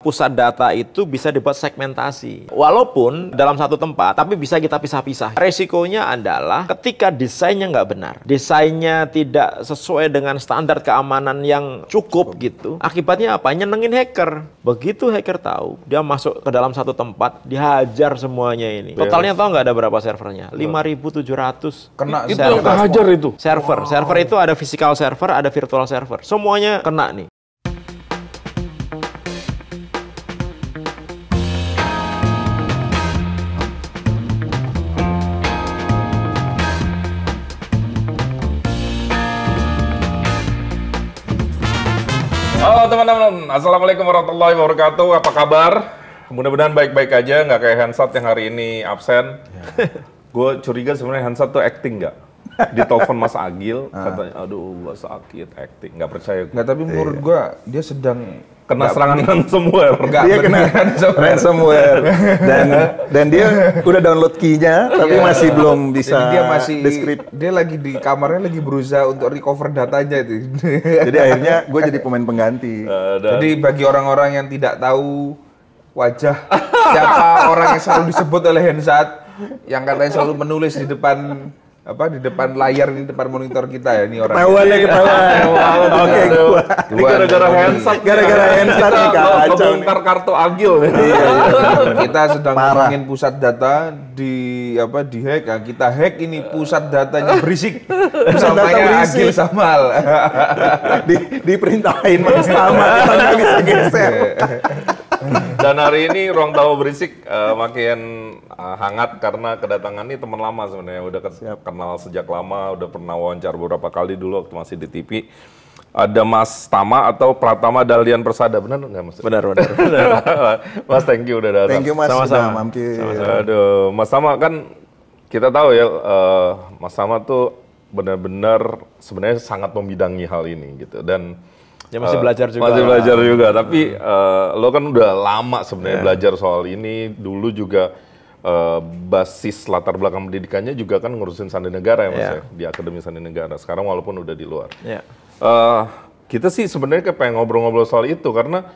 pusat data itu bisa dibuat segmentasi. Walaupun dalam satu tempat, tapi bisa kita pisah-pisah. Resikonya adalah ketika desainnya nggak benar, desainnya tidak sesuai dengan standar keamanan yang cukup gitu. Akibatnya apa? Nyenengin hacker. Begitu hacker tahu, dia masuk ke dalam satu tempat, dihajar semuanya ini. Totalnya tahu nggak ada berapa servernya? 5.700. Kena itu yang kehajar itu. Server itu ada physical server, ada virtual server. Semuanya kena nih. Halo teman-teman, Assalamualaikum warahmatullahi wabarakatuh. Apa kabar? Mudah-mudahan baik-baik aja, nggak kayak Hansat yang hari ini absen. Gue curiga sebenarnya Hansat tuh acting nggak? Di telepon Mas Agil, katanya, aduh gue sakit, acting. Nggak percaya. Nggak, tapi menurut gue dia sedang kena serangan ransomware. Dia kena ransomware. Dan dia udah download key-nya, tapi masih belum bisa. Jadi dia masih deskripsi. dia lagi di kamarnya lagi berusaha untuk recover datanya itu. Jadi akhirnya gue jadi pemain pengganti. Jadi bagi orang-orang yang tidak tahu wajah siapa orang yang selalu disebut oleh Hansat yang katanya selalu menulis di depan di depan layar, di depan monitor kita ya, ini orang. Ketahuan. Oke, Ini gara-gara Hansat. Gara-gara Hansat nih kacau. Kebongkar kartu Agil. Kita sedang ngomongin pusat data di hack. Nah, kita hack ini pusat datanya berisik. Namanya Agil Samal. Diperintahin Mas Tama, nggak bisa geser. Dan hari ini ruang tamu berisik makin hangat karena kedatangan ini teman lama sebenarnya, udah kenal sejak lama, udah pernah wawancara beberapa kali dulu waktu masih di TV. Ada Mas Tama atau Pratama Dahlian Persada, benar nggak Mas? Benar. Mas, thank you udah datang. Thank you Mas, Sama-sama. sudah mampir. Aduh, Mas Tama kan kita tahu ya, Mas Tama tuh benar-benar sebenarnya sangat membidangi hal ini gitu, dan Ya masih belajar juga. Masih belajar juga, tapi lo kan udah lama sebenarnya belajar soal ini. Dulu juga basis latar belakang pendidikannya juga kan ngurusin Sandi Negara ya Mas ya, di Akademi Sandi Negara. Sekarang walaupun udah di luar. Kita sih sebenarnya pengen ngobrol-ngobrol soal itu karena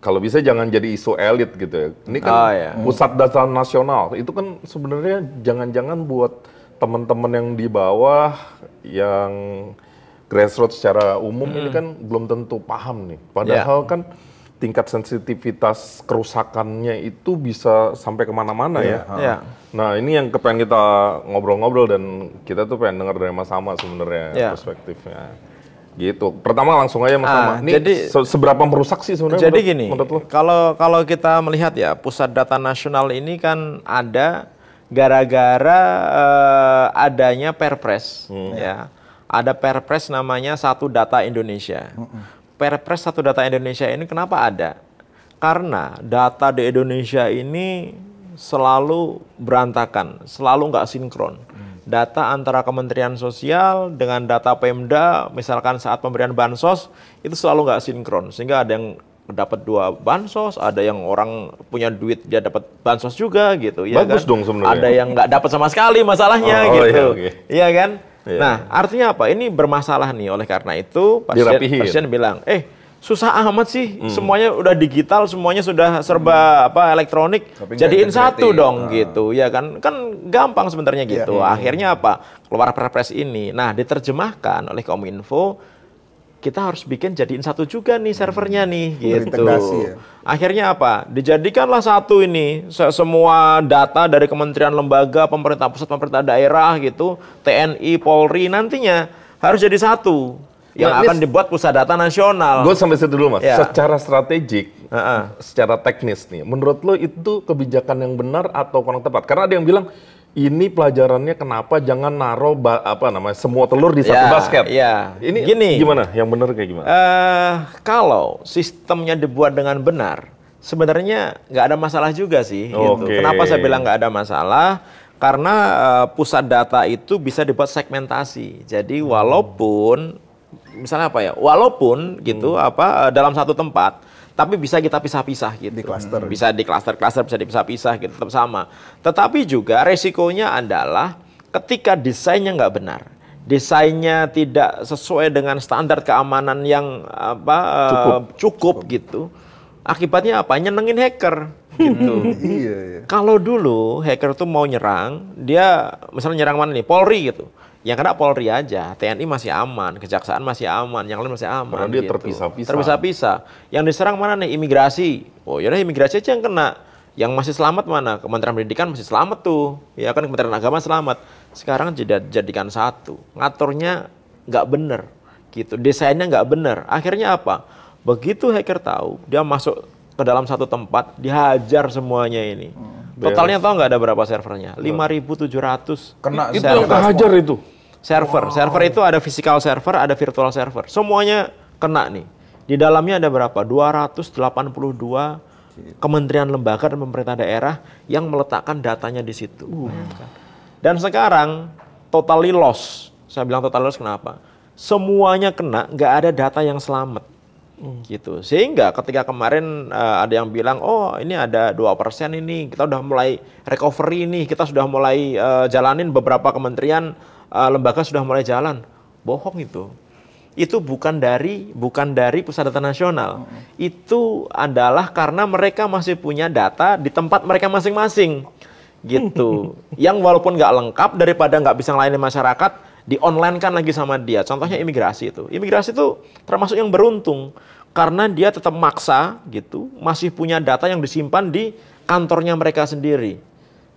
kalau bisa jangan jadi isu elit gitu ya. Ini kan pusat data nasional, itu kan sebenarnya jangan-jangan buat teman-teman yang di bawah, yang grassroots secara umum ini kan belum tentu paham nih. Padahal kan tingkat sensitivitas kerusakannya itu bisa sampai kemana-mana ya. Nah ini yang kepengen kita ngobrol-ngobrol dan kita tuh pengen dengar dari Mas Tama sebenarnya perspektifnya. Gitu. Pertama langsung aja Mas Tama. Ini jadi, seberapa merusak sih sebenarnya? Jadi gini, kalau kita melihat ya pusat data nasional ini kan ada gara-gara adanya Perpres ya. Ada Perpres namanya Satu Data Indonesia. Perpres Satu Data Indonesia ini kenapa ada? Karena data di Indonesia ini selalu berantakan, selalu nggak sinkron. Data antara Kementerian Sosial dengan data Pemda, misalkan saat pemberian bansos, itu selalu nggak sinkron. Sehingga ada yang dapat 2 bansos, ada yang orang punya duit dia dapat bansos juga gitu. Bagus dong sebenarnya. Ada yang nggak dapat sama sekali masalahnya gitu. Iya kan? Nah, artinya apa? Ini bermasalah nih. Oleh karena itu, Presiden bilang, susah amat sih. Semuanya udah digital, semuanya sudah serba elektronik. Jadiin satu dong gitu. Ya kan? Kan gampang sebenarnya gitu. Akhirnya apa? Keluar Perpres ini. Nah, diterjemahkan oleh Kominfo, kita harus bikin jadiin satu juga nih servernya nih gitu. Akhirnya apa? Dijadikanlah satu ini semua data dari kementerian, lembaga, pemerintah pusat, pemerintah daerah gitu, TNI, Polri nantinya harus jadi satu yang akan dibuat pusat data nasional. Gue sampai situ dulu Mas. Secara strategik, secara teknis nih, menurut lo itu kebijakan yang benar atau kurang tepat? Karena ada yang bilang ini pelajarannya kenapa jangan naruh semua telur di satu basket. Ini gini, gimana? Yang benar kayak gimana? Kalau sistemnya dibuat dengan benar, sebenarnya nggak ada masalah juga sih. Gitu. Kenapa saya bilang nggak ada masalah? Karena pusat data itu bisa dibuat segmentasi. Jadi walaupun misalnya walaupun gitu dalam satu tempat, tapi bisa kita pisah-pisah gitu. Di cluster. Bisa di cluster-cluster, bisa dipisah-pisah gitu, tetap sama. Tetapi juga resikonya adalah ketika desainnya nggak benar, desainnya tidak sesuai dengan standar keamanan yang cukup gitu. Akibatnya apa? Nyenengin hacker gitu. Iya. Kalau dulu hacker tuh mau nyerang, dia misalnya nyerang mana nih? Polri gitu. Yang kena Polri aja, TNI masih aman, Kejaksaan masih aman, yang lain masih aman. Karena dia gitu. terpisah-pisah. Terpisah-pisah. Yang diserang mana nih? Imigrasi. Oh yaudah imigrasi aja yang kena. Yang masih selamat mana? Kementerian Pendidikan masih selamat tuh. Ya kan Kementerian Agama selamat. Sekarang jadikan satu. Ngaturnya nggak bener. Gitu. Desainnya nggak bener. Akhirnya apa? Begitu hacker tahu, dia masuk ke dalam satu tempat, dihajar semuanya ini. Totalnya tahu nggak ada berapa servernya? 5.700. Kena itu yang kehajar itu. Server itu ada physical server, ada virtual server. Semuanya kena nih. Di dalamnya ada berapa? 282 kementerian lembaga dan pemerintah daerah yang meletakkan datanya di situ. Dan sekarang totally loss. Saya bilang totally loss kenapa? Semuanya kena, nggak ada data yang selamat. Gitu. Sehingga ketika kemarin ada yang bilang, oh ini ada 2% ini, kita udah mulai recovery nih, kita sudah mulai jalanin beberapa kementerian, lembaga sudah mulai jalan. Bohong itu. Itu bukan dari Pusat Data Nasional. Itu adalah karena mereka masih punya data di tempat mereka masing-masing. Gitu. Yang walaupun nggak lengkap, daripada nggak bisa melayani masyarakat, di-online-kan lagi sama dia. Contohnya imigrasi itu. Imigrasi itu termasuk yang beruntung. Karena dia tetap maksa, gitu, masih punya data yang disimpan di kantornya mereka sendiri.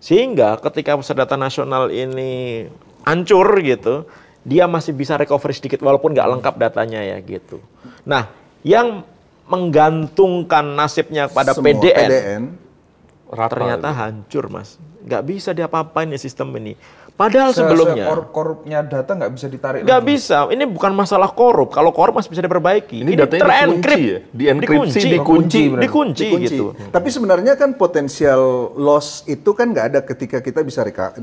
Sehingga ketika Pusat Data Nasional ini hancur, gitu, dia masih bisa recovery sedikit walaupun nggak lengkap datanya ya gitu. Nah, yang menggantungkan nasibnya pada PDN ternyata hancur, Mas. Nggak bisa diapa-apain nih sistem ini. Padahal sebelumnya korupnya data nggak bisa ditarik. Nggak bisa. Ini bukan masalah korup. Kalau korup masih bisa diperbaiki. Ini datanya dikunci gitu. Tapi sebenarnya kan potensial loss itu kan nggak ada ketika kita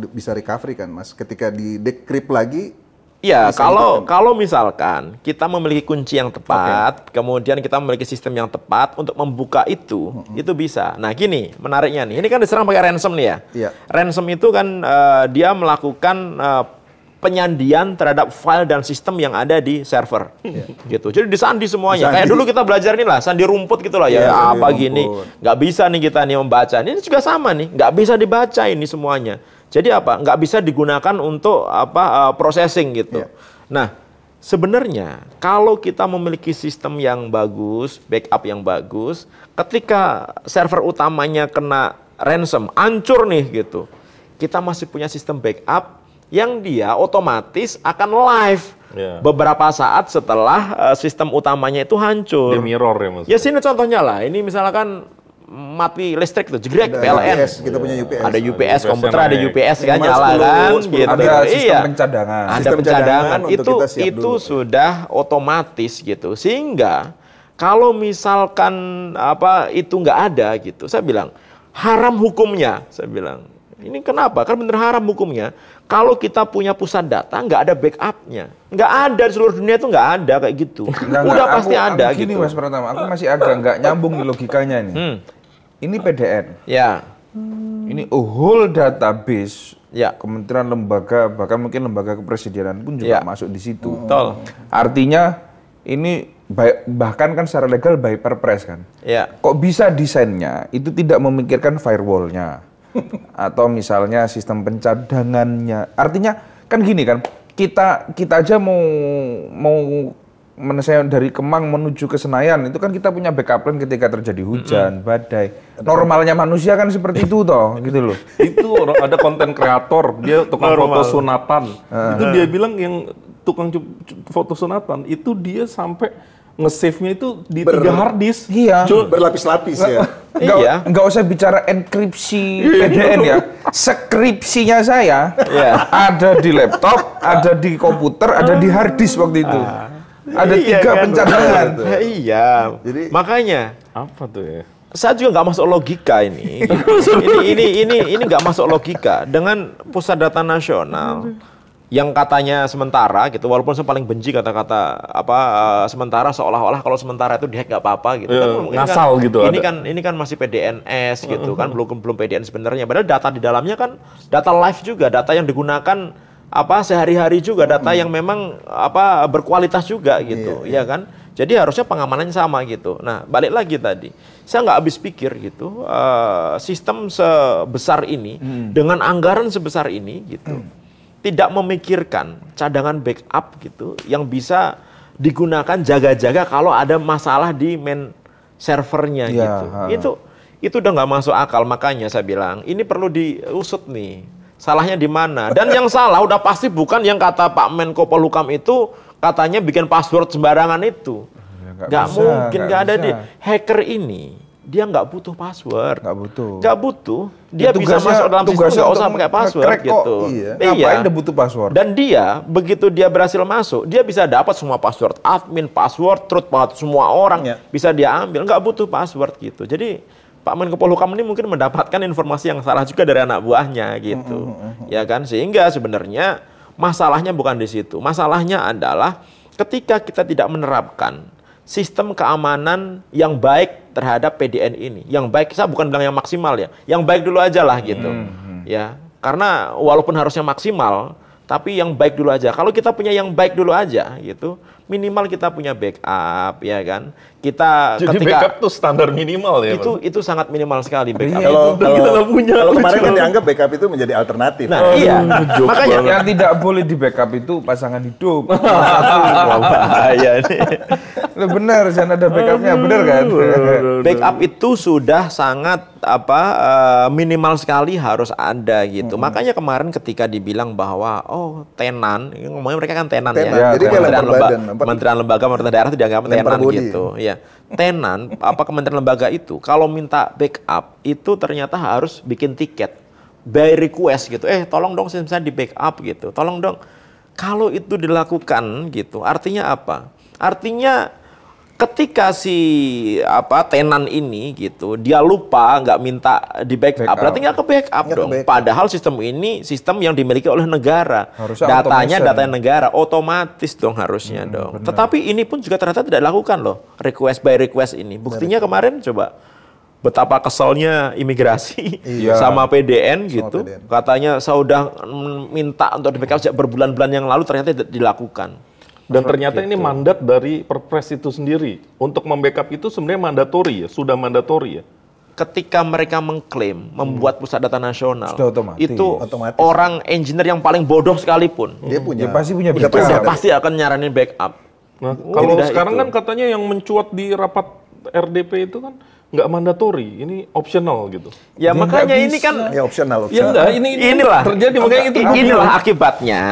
bisa recovery kan, Mas. Ketika di decrypt lagi. Iya, kalau misalkan kita memiliki kunci yang tepat, kemudian kita memiliki sistem yang tepat untuk membuka itu bisa. Nah gini, menariknya nih, ini kan diserang pakai ransom nih ya. Iya. Ransom itu kan dia melakukan penyandian terhadap file dan sistem yang ada di server. Gitu. Jadi disandi semuanya. Kayak dulu kita belajar nih lah, sandi rumput gitu lah ya. Apa gini, nggak bisa nih kita nih membaca. Ini juga sama nih, nggak bisa dibaca ini semuanya. Jadi apa? Nggak bisa digunakan untuk processing gitu. Nah, sebenarnya kalau kita memiliki sistem yang bagus, backup yang bagus, ketika server utamanya kena ransom, hancur nih gitu, kita masih punya sistem backup yang dia otomatis akan live beberapa saat setelah sistem utamanya itu hancur. Di mirror ya Mas. Ya sini contohnya lah. Ini misalkan mati listrik tuh, jegrek PLN. Kita punya UPS. Ada UPS komputer, ada UPS kan nyala kan gitu. Ada sistem pencadangan. Ada pencadangan itu sudah otomatis gitu. Sehingga kalau misalkan itu nggak ada gitu, saya bilang haram hukumnya. Saya bilang ini kenapa? Kan bener haram hukumnya. Kalau kita punya pusat data, nggak ada backupnya. Nggak ada di seluruh dunia itu nggak ada kayak gitu. Udah pasti ada gitu. Gini Mas Pratama, aku masih agak nggak nyambung di logikanya ini. Ini PDN. Ya. Ini whole database. Ya. Kementerian lembaga, bahkan mungkin lembaga kepresidenan pun juga masuk di situ. Betul. Artinya ini bahkan kan secara legal by perpres kan. Ya. Kok bisa desainnya itu tidak memikirkan firewall-nya atau misalnya sistem pencadangannya. Artinya kan gini kan, kita aja mau dari Kemang menuju ke Senayan itu kan kita punya backup plan ketika terjadi hujan, badai. Normalnya manusia kan seperti itu toh, gitu loh. Itu ada konten kreator, dia tukang foto sunatan. Itu dia bilang yang tukang foto sunatan itu dia sampai nge-save-nya itu di 3 hard disk. Iya. Berlapis-lapis ya. Nggak usah bicara enkripsi PDN ya. Skripsinya saya ada di laptop, ada di komputer, ada di hard disk waktu itu. Ada 3 pencadangan. Iya. Jadi, makanya apa tuh ya? Saya juga nggak masuk logika ini. ini nggak masuk logika dengan Pusat Data Nasional yang katanya sementara gitu, walaupun saya paling benci kata-kata sementara, seolah-olah kalau sementara itu dihack nggak apa-apa gitu. Ngasal gitu. Ini kan masih PDNS gitu kan, belum PDN sebenarnya. Padahal data di dalamnya kan data live juga, data yang digunakan sehari-hari juga, data yang memang berkualitas juga gitu, ya kan? Jadi harusnya pengamanannya sama gitu. Nah, balik lagi tadi, saya nggak habis pikir gitu, sistem sebesar ini dengan anggaran sebesar ini gitu, tidak memikirkan cadangan backup gitu yang bisa digunakan jaga-jaga kalau ada masalah di main servernya gitu. Itu udah nggak masuk akal, makanya saya bilang ini perlu diusut nih. Salahnya di mana? Dan yang salah udah pasti bukan yang kata Pak Menko Polhukam itu katanya bikin password sembarangan itu. Nggak mungkin, nggak ada di hacker ini. Dia nggak butuh password. Nggak butuh. Dia bisa masuk dalam sistem nggak usah pakai password gitu. Ngapain dia butuh password? Dan dia begitu dia berhasil masuk, dia bisa dapat semua password admin, password, truth banget semua orang bisa dia ambil. Nggak butuh password gitu. Jadi Pak Menko Polhukam ini mungkin mendapatkan informasi yang salah juga dari anak buahnya gitu, ya kan? Sehingga sebenarnya masalahnya bukan di situ. Masalahnya adalah ketika kita tidak menerapkan sistem keamanan yang baik terhadap PDN ini. Yang baik, saya bukan bilang yang maksimal ya, yang baik dulu aja lah gitu, ya. Karena walaupun harusnya maksimal, tapi yang baik dulu aja. Kalau kita punya yang baik dulu aja gitu, minimal kita punya backup, ya kan? Jadi backup tuh standar minimal ya? Itu sangat minimal sekali backup. Kalau kemarin kan dianggap backup itu menjadi alternatif. Nah, iya. Makanya yang tidak boleh di backup itu pasangan hidup. Bahaya nih. Bener, jangan ada backupnya, bener kan? Backup itu sudah sangat minimal sekali harus ada gitu. Makanya kemarin ketika dibilang bahwa tenan, ngomongnya mereka kan tenan ya. Jadi Kementerian lembaga pemerintah daerah itu dianggap tenan gitu. Ya, tenan kementerian lembaga itu kalau minta backup itu ternyata harus bikin tiket by request gitu. Tolong dong saya di backup gitu. Tolong dong. Kalau itu dilakukan gitu, artinya apa? Artinya ketika si tenan ini gitu dia lupa nggak minta di backup, berarti nggak ke backup dong. Padahal sistem ini sistem yang dimiliki oleh negara, datanya data negara, otomatis dong harusnya dong. Benar. Tetapi ini pun juga ternyata tidak dilakukan loh, request by request ini. Buktinya kemarin coba betapa keselnya imigrasi sama PDN gitu. Katanya saya udah minta untuk di backup sejak berbulan-bulan yang lalu, ternyata tidak dilakukan. Dan ternyata ini mandat dari Perpres itu sendiri. Untuk membackup itu sebenarnya mandatori ya, sudah mandatori ya. Ketika mereka mengklaim membuat pusat data nasional, itu otomatis. Orang engineer yang paling bodoh sekalipun, dia pasti punya backup. Pasti akan nyaranin backup. Nah, kalau sekarang kan katanya yang mencuat di rapat RDP itu kan nggak mandatori, ini optional gitu. Ya makanya ini kan optional. Ya enggak, inilah terjadi, makanya itu inilah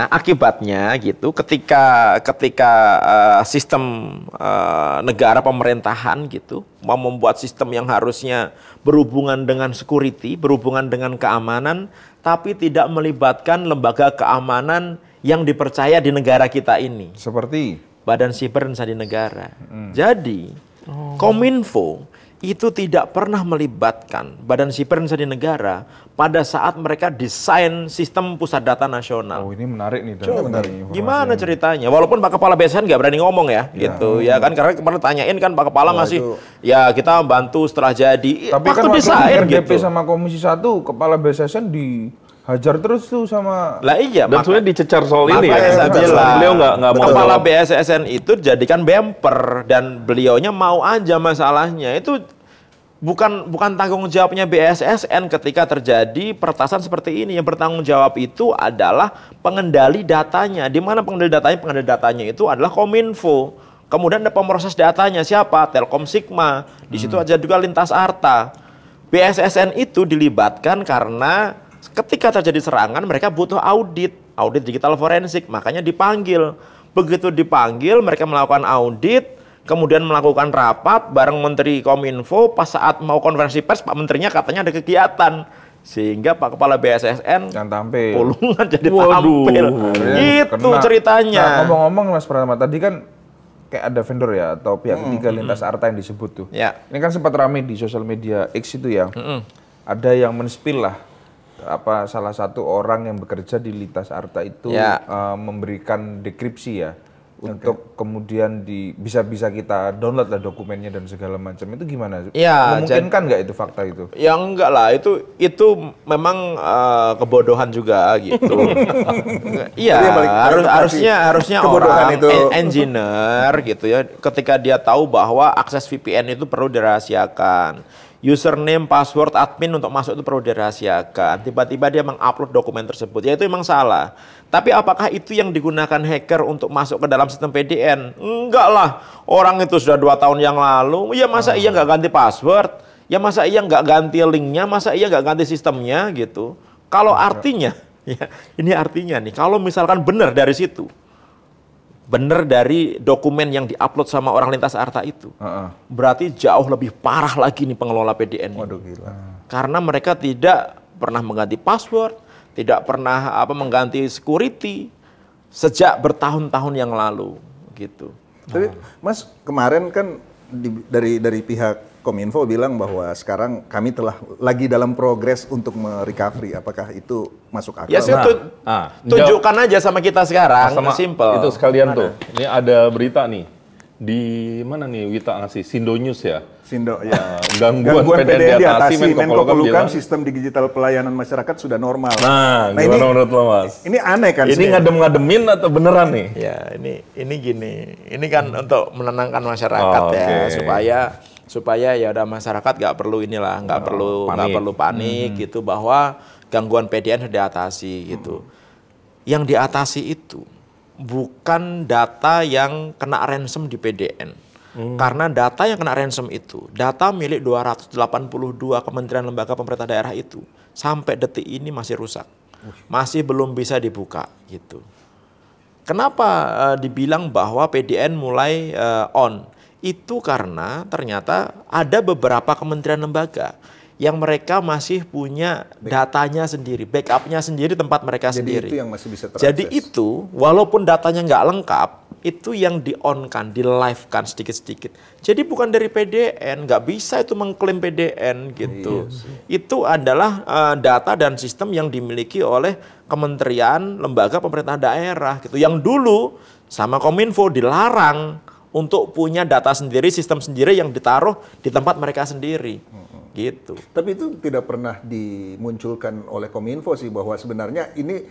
akibatnya gitu ketika sistem negara pemerintahan gitu mau membuat sistem yang harusnya berhubungan dengan security, berhubungan dengan keamanan, tapi tidak melibatkan lembaga keamanan yang dipercaya di negara kita ini. Seperti Badan Siber dan Sandi Negara. Jadi Kominfo itu tidak pernah melibatkan Badan Siber dan Sandi Negara pada saat mereka desain sistem pusat data nasional. Ini menarik nih. Gimana ceritanya? Walaupun Pak Kepala BSN nggak berani ngomong ya, gitu ya kan, karena kemarin tanyain kan Pak Kepala masih ya kita bantu setelah jadi. Tapi waktu kan desain RDP gitu. sama Komisi 1 Kepala BSN dihajar terus tuh sama. Lah iya. Dan sebenarnya dicecar soal ini ya. Saya bilang, beliau nggak mau. Kepala BSSN itu jadikan bemper dan beliaunya mau aja masalahnya itu. Bukan tanggung jawabnya BSSN ketika terjadi peretasan seperti ini. Yang bertanggung jawab itu adalah pengendali datanya. Di mana pengendali datanya? Pengendali datanya itu adalah Kominfo. Kemudian ada pemroses datanya siapa? Telkom Sigma. Di situ ada juga Lintas Arta. BSSN itu dilibatkan karena ketika terjadi serangan mereka butuh audit digital forensik, makanya dipanggil. Begitu dipanggil mereka melakukan audit. Kemudian melakukan rapat bareng Menteri Kominfo, pas saat mau konferensi pers Pak Menterinya katanya ada kegiatan. Sehingga Pak Kepala BSSN pulungan jadi tampil. Gitu ceritanya. Nah, ngomong-ngomong Mas Pratama, tadi kan kayak ada vendor ya atau pihak ketiga Lintas Arta yang disebut tuh. Ya. Ini kan sempat ramai di sosial media X itu ya. Ada yang men-spill lah salah satu orang yang bekerja di Lintas Arta itu memberikan dekripsi ya untuk kemudian bisa kita download lah dokumennya dan segala macam, itu gimana? Ya, memungkinkan nggak itu fakta itu? Ya enggak lah, itu memang kebodohan juga gitu. Iya, harusnya orang itu engineer gitu ya, ketika dia tahu bahwa akses VPN itu perlu dirahasiakan. Username, password, admin untuk masuk itu perlu dirahasiakan. Tiba-tiba dia mengupload dokumen tersebut. Ya itu memang salah. Tapi apakah itu yang digunakan hacker untuk masuk ke dalam sistem PDN? Enggak lah. Orang itu sudah 2 tahun yang lalu. Ya masa iya nggak ganti password? Ya masa iya nggak ganti linknya? Masa iya nggak ganti sistemnya gitu? Kalau artinya, ya ini artinya nih. Kalau misalkan benar dari situ. Benar dari dokumen yang diupload sama orang lintas Arta itu, berarti jauh lebih parah lagi nih pengelola PDN. Waduh, gila. Karena mereka tidak pernah mengganti password, tidak pernah mengganti security sejak bertahun-tahun yang lalu, gitu. Tapi Mas, kemarin kan dari pihak Kominfo bilang bahwa sekarang kami telah lagi dalam progres untuk merecovery. Apakah itu masuk akal? Ya, tunjukkan aja sama kita sekarang, simple. Itu sekalian tuh. Ini ada berita nih. Di mana nih Wita ngasih? Sindo News ya? Sindo, ya. Gangguan PDN diatasi, Menko Polhukam, sistem digital pelayanan masyarakat sudah normal. Nah gimana menurut lo, Mas? Ini aneh kan? Ini ngadem-ngademin atau beneran nih? Ya, ini gini. Ini kan untuk menenangkan masyarakat supaya ya udah masyarakat nggak perlu nggak perlu panik gitu, bahwa gangguan PDN sudah diatasi gitu. Yang diatasi itu bukan data yang kena ransom di PDN. Karena data yang kena ransom itu data milik 282 kementerian lembaga pemerintah daerah itu sampai detik ini masih rusak. Masih belum bisa dibuka gitu. Kenapa dibilang bahwa PDN mulai on? Itu karena ternyata ada beberapa kementerian lembaga yang mereka masih punya datanya sendiri, backupnya sendiri, tempat mereka sendiri. Jadi itu yang masih bisa terakses. Jadi itu, walaupun datanya nggak lengkap, itu yang di-on-kan, di-live-kan sedikit-sedikit. Jadi bukan dari PDN, nggak bisa itu mengklaim PDN gitu. Itu adalah data dan sistem yang dimiliki oleh kementerian, lembaga pemerintah daerah gitu. Yang dulu sama Kominfo dilarang untuk punya data sendiri, sistem sendiri yang ditaruh di tempat mereka sendiri, gitu. Tapi itu tidak pernah dimunculkan oleh Kominfo sih, bahwa sebenarnya ini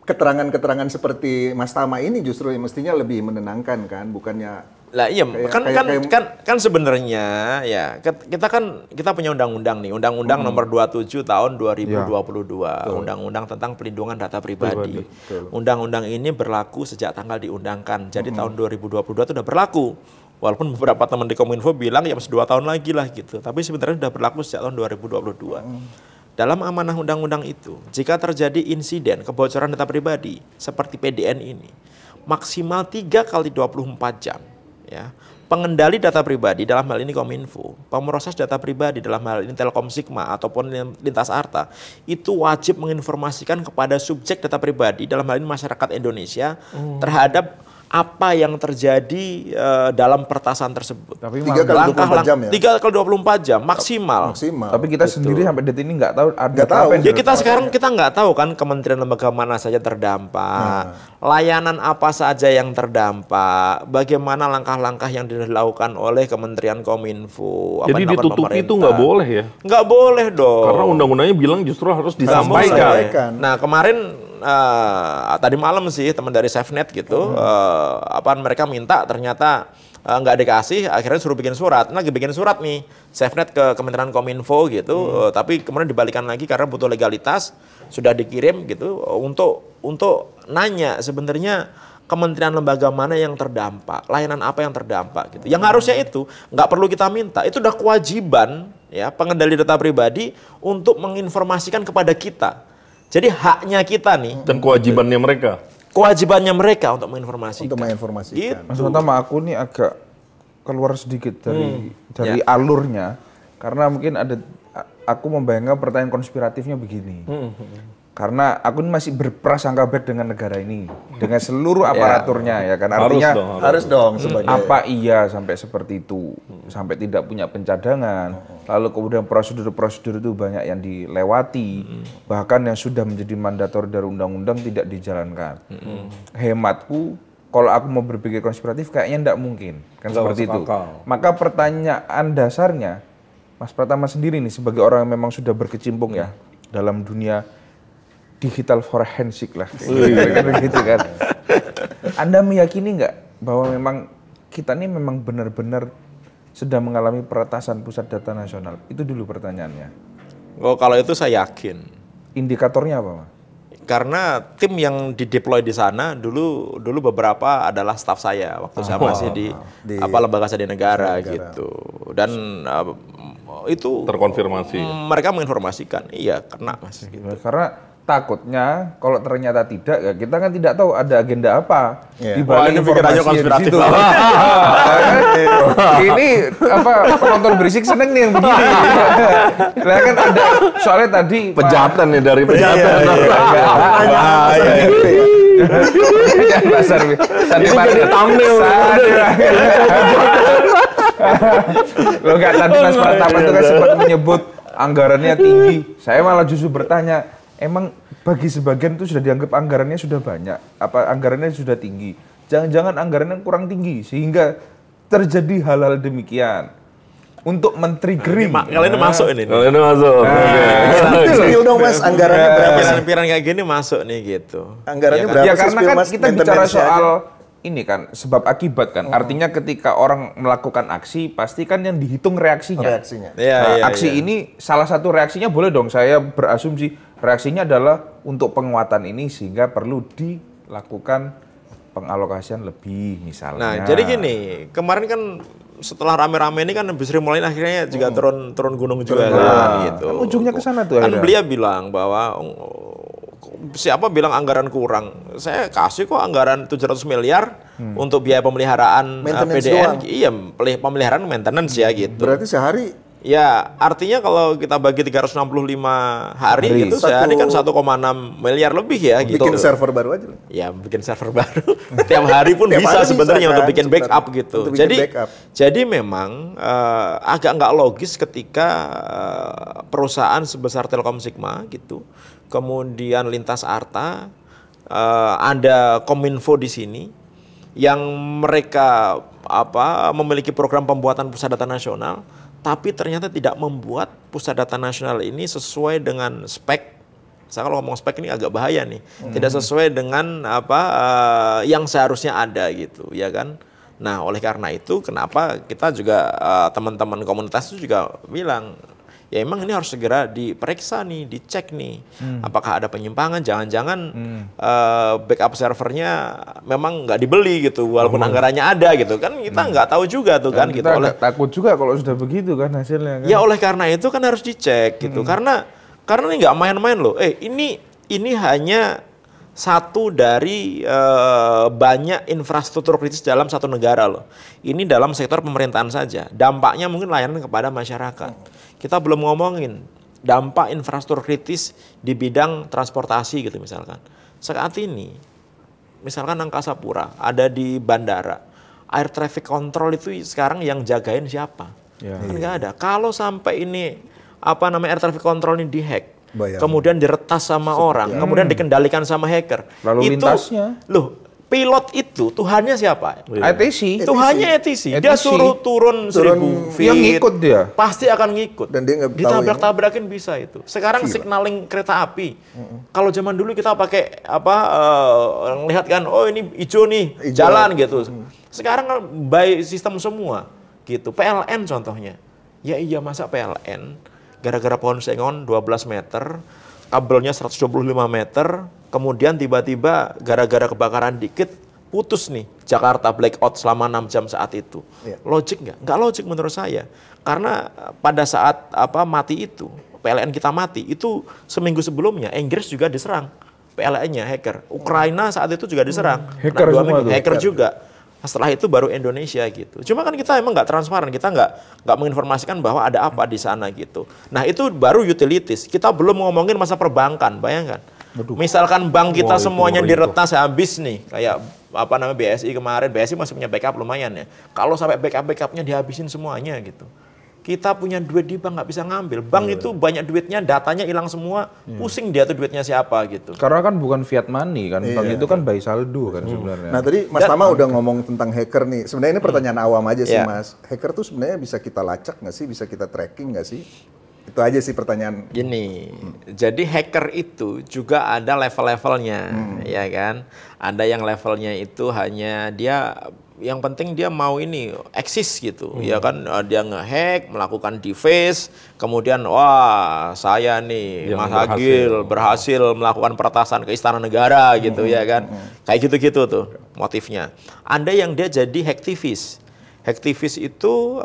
keterangan-keterangan seperti Mas Tama ini justru yang mestinya lebih menenangkan kan, bukannya lah iya, kan sebenarnya ya kita punya undang-undang nih, Undang-Undang Nomor 27 tahun 2022, Undang-Undang tentang pelindungan data pribadi. Undang-undang ini berlaku sejak tanggal diundangkan, jadi tahun 2022 itu sudah berlaku. Walaupun beberapa teman di Kominfo bilang ya masih 2 tahun lagi lah gitu, tapi sebenarnya sudah berlaku sejak tahun 2022. Dalam amanah undang-undang itu, jika terjadi insiden kebocoran data pribadi seperti PDN ini, maksimal 3 kali 24 jam. Ya, pengendali data pribadi dalam hal ini Kominfo, pemroses data pribadi dalam hal ini Telkom Sigma ataupun lintas Arta, itu wajib menginformasikan kepada subjek data pribadi dalam hal ini masyarakat Indonesia terhadap apa yang terjadi dalam pertasan tersebut. Tapi 3 kali 24 jam ya? 3 kali 24 jam maksimal. Tapi kita sendiri sampai detik ini nggak tahu. Ya kita nggak tahu kan kementerian lembaga mana saja terdampak, layanan apa saja yang terdampak, bagaimana langkah-langkah yang dilakukan oleh Kementerian Kominfo. Jadi ditutupi itu nggak boleh ya? Nggak boleh dong. Karena undang-undangnya bilang justru harus disampaikan. Nah kemarin tadi malam sih teman dari SafeNet gitu, mereka minta ternyata nggak dikasih, akhirnya suruh bikin surat. Lagi bikin surat nih SafeNet ke Kementerian Kominfo gitu, tapi kemudian dibalikan lagi karena butuh legalitas, sudah dikirim gitu untuk nanya sebenarnya kementerian lembaga mana yang terdampak, layanan apa yang terdampak gitu. Yang harusnya itu nggak perlu kita minta, itu udah kewajiban ya pengendali data pribadi untuk menginformasikan kepada kita. Jadi haknya kita nih. Dan kewajibannya mereka. Kewajibannya mereka untuk menginformasikan. Untuk menginformasikan. Gitu. Mas Utama, aku nih agak keluar sedikit dari alurnya. Karena mungkin aku membayangkan pertanyaan konspiratifnya begini. Karena aku ini masih berprasangka baik dengan negara ini, dengan seluruh aparaturnya ya kan, artinya harus dong sebagai apa iya sampai seperti itu, sampai tidak punya pencadangan, lalu kemudian prosedur-prosedur itu banyak yang dilewati, bahkan yang sudah menjadi mandator dari undang-undang tidak dijalankan. Hematku kalau aku mau berpikir konspiratif kayaknya enggak mungkin. Kan seperti itu. Maka pertanyaan dasarnya, Mas Pratama sendiri nih sebagai orang yang memang sudah berkecimpung ya dalam dunia digital forensik lah. Gitu kan. Anda meyakini nggak bahwa memang kita ini memang benar-benar sedang mengalami peretasan pusat data nasional? Itu dulu pertanyaannya. Oh, kalau itu saya yakin. Indikatornya apa, Mas? Karena tim yang dideploy di sana dulu beberapa adalah staf saya waktu saya masih di lembaga sandi negara gitu. Dan itu terkonfirmasi. Mereka menginformasikan, iya kena Mas. Gitu. Karena takutnya kalau ternyata tidak, ya kita kan tidak tahu ada agenda apa di balik informasi di situ. Ini penonton berisik seneng nih yang begini. Lah kan ada soalnya tadi pejatan nih dari pejatan. Pasar ini jadi thumbnail. Lo nggak tadi Mas Pratama itu kan sempat menyebut anggarannya tinggi. Saya malah justru bertanya, emang bagi sebagian itu sudah dianggap anggarannya sudah banyak, apa anggarannya sudah tinggi. Jangan-jangan anggarannya kurang tinggi sehingga terjadi hal-hal demikian untuk men-triggering. Kali ini masuk ini. Kali ini masuk. Spill dong Mas, anggarannya berapa? Pikiran kayak gini masuk nih gitu. Anggarannya berapa ya, sih? Karena kan kita bicara soal ini kan sebab akibat kan. Artinya ketika orang melakukan aksi pasti kan yang dihitung reaksinya. Aksi ini salah satu reaksinya boleh dong saya berasumsi reaksinya adalah untuk penguatan ini sehingga perlu dilakukan pengalokasian lebih misalnya. Nah, jadi gini, kemarin kan setelah rame-rame ini kan Sri Mulyani akhirnya juga turun gunung juga kan gitu. Kan ujungnya ke sana tuh. Kan beliau bilang bahwa siapa bilang anggaran kurang? Saya kasih kok anggaran 700 miliar untuk biaya pemeliharaan PDN. Iya, pemeliharaan maintenance ya gitu. Berarti sehari? Ya, artinya kalau kita bagi 365 hari itu sehari kan 1,6 miliar lebih ya gitu. Bikin server baru aja. Ya, bikin server baru. Tiap hari pun bisa sebenarnya untuk bikin backup gitu. Jadi memang agak nggak logis ketika perusahaan sebesar Telkom Sigma gitu, kemudian Lintas Arta, ada Kominfo di sini yang mereka memiliki program pembuatan pusat data nasional, tapi ternyata tidak membuat pusat data nasional ini sesuai dengan spek. Saya kalau ngomong spek ini agak bahaya nih. Tidak sesuai dengan yang seharusnya ada gitu, ya kan? Nah, oleh karena itu kenapa kita juga teman-teman komunitas itu juga bilang, ya emang ini harus segera diperiksa nih, dicek nih. Apakah ada penyimpangan, jangan-jangan backup servernya memang nggak dibeli gitu, walaupun anggarannya ada gitu. Kan kita nggak tahu juga tuh kan. Kita gitu. Takut juga kalau sudah begitu kan hasilnya. Kan? Ya oleh karena itu kan harus dicek gitu. Karena ini nggak main-main loh. Ini hanya satu dari banyak infrastruktur kritis dalam satu negara loh. Ini dalam sektor pemerintahan saja. Dampaknya mungkin layanan kepada masyarakat. Kita belum ngomongin dampak infrastruktur kritis di bidang transportasi gitu misalkan. Saat ini, misalkan Angkasa Pura ada di bandara, air traffic control itu sekarang yang jagain siapa? Kan nggak ada. Kalau sampai ini air traffic control ini dihack, kemudian diretas sama orang, kemudian dikendalikan sama hacker. Lalu lintasnya? Loh, pilot itu Tuhannya siapa? ATC. Tuhannya ATC. Dia suruh turun 1000 feet. Yang ngikut dia. Pasti akan ngikut. Dan dia nggak tahu ditabrak-tabrakin bisa itu. Sekarang signaling kereta api. Kalau zaman dulu kita pakai lihat kan, oh ini hijau nih, jalan gitu. Sekarang by sistem semua gitu. PLN contohnya. Ya iya, masa PLN gara-gara pohon sengon 12 meter, kabelnya 125 meter, kemudian tiba-tiba gara-gara kebakaran dikit, putus nih Jakarta blackout selama 6 jam saat itu. Logik nggak? Nggak logik menurut saya. Karena pada saat mati itu, PLN kita mati, itu seminggu sebelumnya Inggris juga diserang. PLN-nya hacker. Ukraina saat itu juga diserang. Hacker semua tuh. Hacker juga. Setelah itu baru Indonesia gitu. Cuma kan kita emang nggak transparan, kita nggak menginformasikan bahwa ada apa di sana gitu. Nah itu baru utilities. Kita belum ngomongin masa perbankan, bayangkan. Misalkan bank kita semuanya diretas habis nih, kayak BSI kemarin, BSI masih punya backup lumayan ya. Kalau sampai backupnya dihabisin semuanya gitu, kita punya duit di bank nggak bisa ngambil. Bank itu banyak duitnya, datanya hilang semua, pusing dia tuh duitnya siapa gitu. Karena kan bukan fiat money kan, bank itu kan by saldo kan sebenarnya. Nah tadi Mas Tama udah ngomong tentang hacker nih. Sebenarnya ini pertanyaan awam aja sih Mas. Hacker tuh sebenarnya bisa kita lacak nggak sih? Bisa kita tracking nggak sih? Itu aja sih pertanyaan. Gini, jadi hacker itu juga ada level-levelnya, ya kan? Ada yang levelnya itu hanya dia, yang penting dia mau ini eksis gitu, ya kan? Dia ngehack, melakukan deface, kemudian wah saya nih yang Mas Agil berhasil melakukan peretasan ke Istana Negara gitu, ya kan? Kayak gitu-gitu tuh motifnya. Ada yang dia jadi hacktivis. Hacktivis itu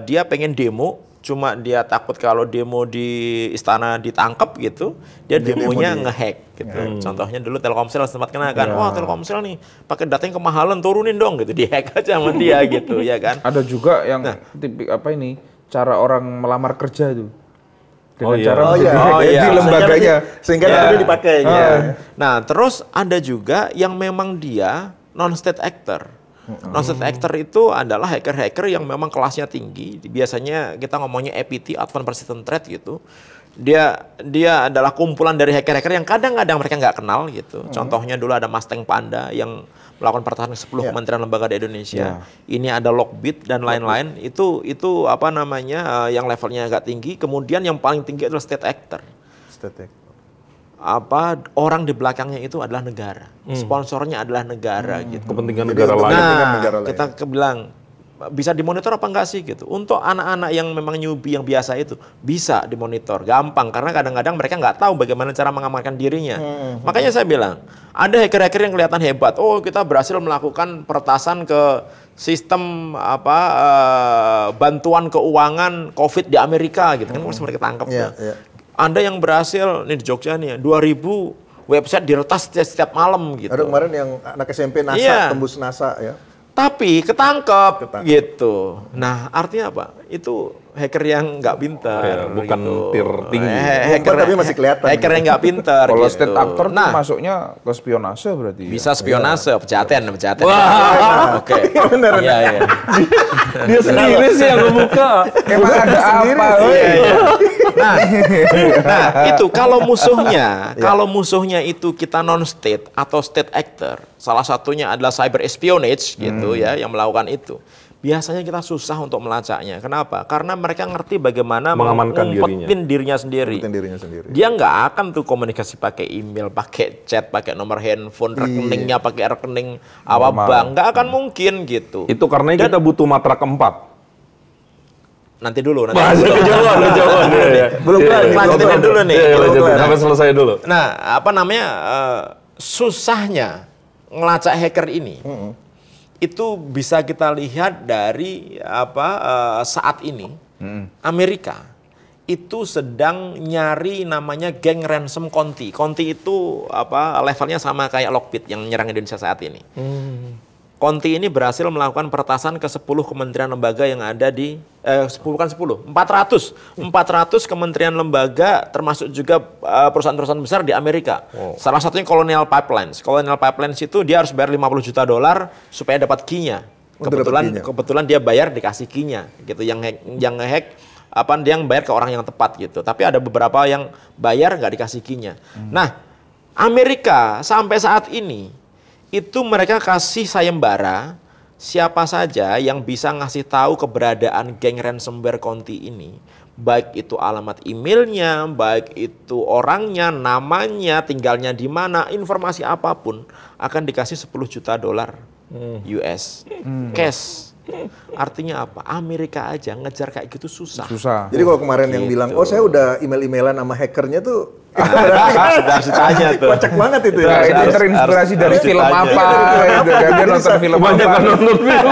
dia pengen demo. Cuma dia takut kalau demo di istana ditangkap gitu, dia demonya ngehack gitu. Contohnya dulu Telkomsel sempat kena kan, wah Telkomsel nih pakai datanya kemahalan, turunin dong gitu, dihack aja sama dia gitu, ya kan. Ada juga yang tipik apa ini, cara orang melamar kerja itu. Dengan cara di lembaganya sehingga itu dipakai. Nah, terus ada juga yang memang dia non-state actor. Non-state actor itu adalah hacker-hacker yang memang kelasnya tinggi. Biasanya kita ngomongnya APT, Advanced Persistent Threat gitu. Dia adalah kumpulan dari hacker-hacker yang kadang-kadang mereka nggak kenal gitu. Contohnya dulu ada Mustang Panda yang melakukan pertahanan 10 kementerian lembaga di Indonesia. Ini ada Lockbit dan lain-lain. Itu apa namanya yang levelnya agak tinggi. Kemudian yang paling tinggi adalah state actor. State actor. Orang di belakangnya itu adalah negara, sponsornya adalah negara gitu. Kepentingan negara lain. Nah, kita bilang bisa dimonitor apa enggak sih gitu. Untuk anak-anak yang memang newbie yang biasa itu bisa dimonitor, gampang karena kadang-kadang mereka nggak tahu bagaimana cara mengamankan dirinya. Makanya saya bilang ada hacker-hacker yang kelihatan hebat. Oh, kita berhasil melakukan peretasan ke sistem bantuan keuangan COVID di Amerika gitu kan, harus mereka tangkap. Ada yang berhasil, nih di Jogja nih, 2.000 website diretas setiap malam gitu. Ada kemarin yang anak SMP NASA, tembus NASA ya. Tapi ketangkep gitu. Nah artinya apa? Itu hacker yang nggak pintar. Bukan gitu. tier tinggi. Hacker tapi masih kelihatan. Hacker yang nggak pintar. Kalau gitu. state actor masuknya ke spionase berarti. Bisa spionase, pejaten. Wah, oke. Benar. Iya. Dia sendiri sih yang ngebuka. Emang ada apa? Nah itu kalau musuhnya itu kita non state atau state actor, salah satunya adalah cyber espionage gitu ya yang melakukan itu. Biasanya kita susah untuk melacaknya. Kenapa? Karena mereka ngerti bagaimana mengamankan dirinya sendiri. Dia nggak akan tuh komunikasi pakai email, pakai chat, pakai nomor handphone, rekeningnya pakai rekening bank. Nggak akan mungkin gitu. Itu karena kita butuh matra keempat. Nanti dulu. Jawab. Belum Lanjutin dulu nih. Sampai selesai dulu. Nah, susahnya ngelacak hacker ini. Itu bisa kita lihat dari saat ini Amerika itu sedang nyari namanya geng ransom Conti. Conti itu levelnya sama kayak Lockbit yang menyerang Indonesia saat ini. Conti ini berhasil melakukan peretasan ke 10 kementerian lembaga yang ada di 400 kementerian lembaga termasuk juga perusahaan-perusahaan besar di Amerika. Salah satunya Colonial Pipelines. Colonial Pipelines itu dia harus bayar $50 juta supaya dapat key-nya. Kebetulan dia bayar dikasih key-nya gitu. Yang nge-hack dia yang bayar ke orang yang tepat gitu. Tapi ada beberapa yang bayar nggak dikasih key-nya. Nah, Amerika sampai saat ini itu mereka kasih sayembara siapa saja yang bisa ngasih tahu keberadaan geng ransomware Conti ini, baik itu alamat emailnya, baik itu orangnya, namanya, tinggalnya di mana, informasi apapun akan dikasih $10 juta US cash. Artinya apa? Amerika aja ngejar kayak gitu susah. Jadi kalau kemarin yang bilang, oh saya udah email-emailan sama hackernya tuh, harus ditanya tuh. kocak banget itu ya. Itu terinspirasi dari film apa? Dia nonton film banyak kan nonton film.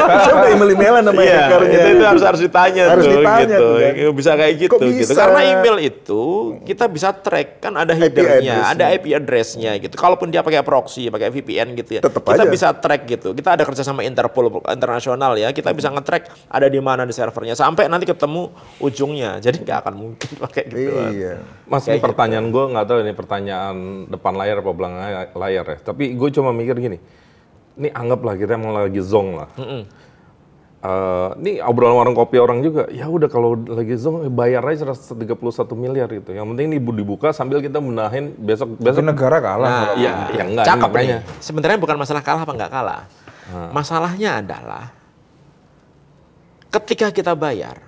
Saya udah email-emailan sama hackernya. Itu harus ditanya tuh gitu. Bisa kayak gitu gitu. Karena email itu kita bisa track kan ada headernya, ada IP address-nya gitu. Kalaupun dia pakai proxy, pakai VPN gitu ya. Kita bisa track gitu. Kita ada kerja sama Interpol internasional ya. Kita bisa nge-track ada di mana di servernya sampai nanti ketemu ujungnya. Jadi nggak akan mungkin pakai gitu. Mas, ini pertanyaan gue nggak tahu ini pertanyaan depan layar apa belakang layar ya. Tapi gue cuma mikir gini, ini anggaplah kita mau lagi zong lah. Ini obrolan warung kopi orang juga, ya udah kalau lagi Zoom bayar aja 131 miliar gitu. Yang penting ini dibuka sambil kita benahin besok negara kalah. Ya enggak. Cakep nih. Sebenarnya bukan masalah kalah apa enggak kalah. Masalahnya adalah ketika kita bayar,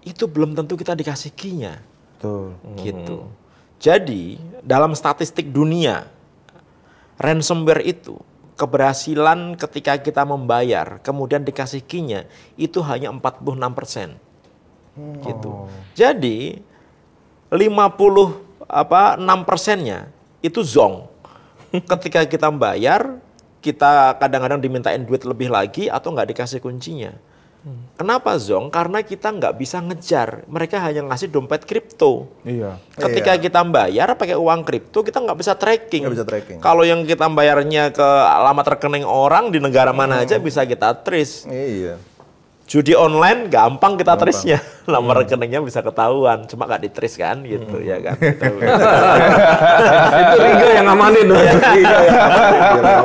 itu belum tentu kita dikasih key-nya. Betul. Gitu. Jadi, dalam statistik dunia, ransomware itu keberhasilan ketika kita membayar, kemudian dikasih key-nya, itu hanya 46%. Gitu. Jadi, 56%-nya itu zonk. Ketika kita membayar, kita kadang-kadang dimintain duit lebih lagi atau nggak dikasih kuncinya. Kenapa zonk? Karena kita nggak bisa ngejar. Mereka hanya ngasih dompet kripto. Iya. Ketika kita bayar pakai uang kripto, kita nggak bisa tracking. Nggak bisa tracking. Kalau yang kita bayarnya ke alamat rekening orang di negara mana aja bisa kita trace. Iya. Judi online gampang kita trace-nya. Nomor rekeningnya bisa ketahuan, cuma nggak di-trace kan gitu ya kan. Itu Riga yang ngamanin.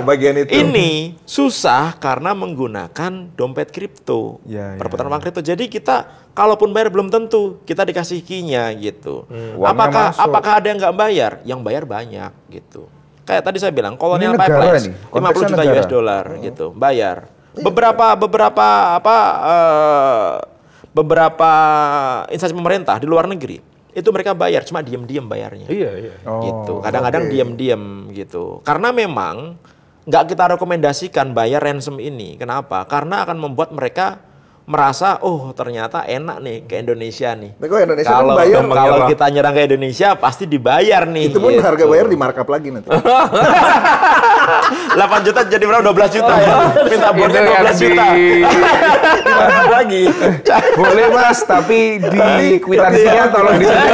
Bagian itu. Ini susah karena menggunakan dompet kripto. Perputaran uang kripto. Jadi kita kalaupun bayar belum tentu kita dikasih key-nya gitu. Apakah ada yang nggak bayar? Yang bayar banyak gitu. Kayak tadi saya bilang, Colonial Pipelines 50 juta US dollar gitu, bayar. Beberapa instansi pemerintah di luar negeri itu mereka bayar, cuma diam-diam bayarnya. Iya. Gitu. Kadang-kadang diam-diam gitu. Karena memang nggak kita rekomendasikan bayar ransom ini. Kenapa? Karena akan membuat mereka merasa, oh ternyata enak nih ke Indonesia nih. Kalau kita nyerang ke Indonesia pasti dibayar nih. Itu pun gitu. Harga bayar di markup lagi nanti. 8 juta jadi berapa? 12 juta ya. Minta bonus 12 juta. Lagi. Boleh Mas, tapi di kwitansinya tolong disebut.